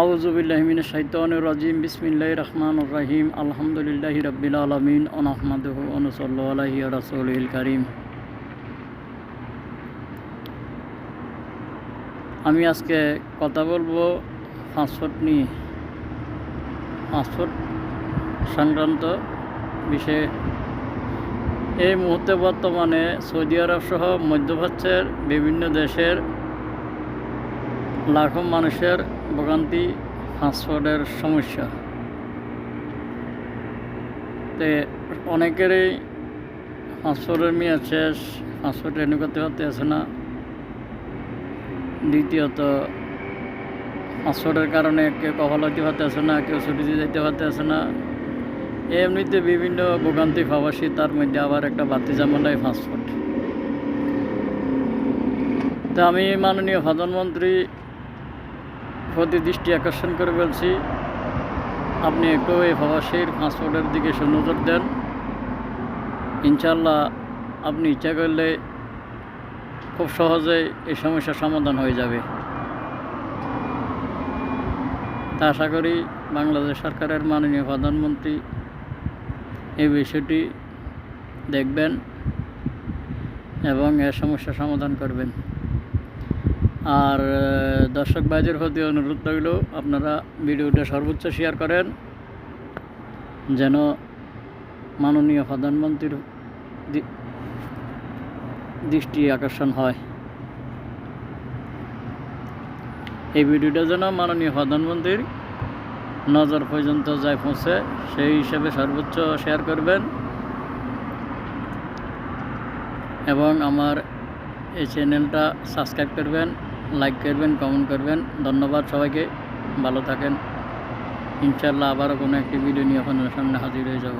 আউযু বিল্লাহি মিনাশ শাইতানির রাজিম বিসমিল্লাহির রহমানির রহিম আলহামদুলিল্লাহি রাব্বিল আলামিন ওয়া নাহমাদুহু ওয়া নুসাল্লি আলাইহি ওয়া রাসূলিহিল কারীম। আমি আজকে কথা বলবো পাসপোর্ট নিয়ে, পাসপোর্ট সংক্রান্ত বিষয়ে। এই মুহূর্তে বর্তমানে সৌদি আরব সহ মধ্যপ্রাচ্যের বিভিন্ন দেশের লাখো মানুষের ভোগান্তি পাসপোর্টের সমস্যা। তো অনেকেরই পাসপোর্টের মেয়াদ শেষ, পাসপোর্ট রিনিউ করতে পারতেছে না। দ্বিতীয়ত পাসপোর্টের কারণে কেউ কপাল হইতে পারতেছে না, কেউ ছুটিতে যেতে পারতেছে না। এমনিতে বিভিন্ন ভোগান্তি প্রবাসী, তার মধ্যে আবার একটা বাড়তি ঝামেলায় পাসপোর্ট। তো আমি মাননীয় প্রধানমন্ত্রী প্রতি দৃষ্টি আকর্ষণ করে বলছি, আপনি একটু এই প্রবাসীর পাসপোর্টের দিকে নজর দেন। ইনশাল্লাহ আপনি ইচ্ছা করলে খুব সহজেই এই সমস্যার সমাধান হয়ে যাবে। তা আশা করি বাংলাদেশ সরকারের মাননীয় প্রধানমন্ত্রী এই বিষয়টি দেখবেন এবং এর সমস্যার সমাধান করবেন। আর দর্শক ভাইদের প্রতি অনুরোধ রইল, আপনারা ভিডিওটা সর্বোচ্চ শেয়ার করেন যেন মাননীয় প্রধানমন্ত্রীর দৃষ্টি আকর্ষণ হয়। এই ভিডিওটা যেন মাননীয় প্রধানমন্ত্রীর নজর পর্যন্ত যায় পৌঁছে, সেই হিসেবে সর্বোচ্চ শেয়ার করবেন এবং আমার এই চ্যানেলটা সাবস্ক্রাইব করবেন, লাইক করবেন, কমেন্ট করবেন। ধন্যবাদ সবাইকে, ভালো থাকেন। ইনশাল্লাহ আবারও কোনো একটি ভিডিও নিয়ে আপনাদের সামনে হাজির হয়ে যাব।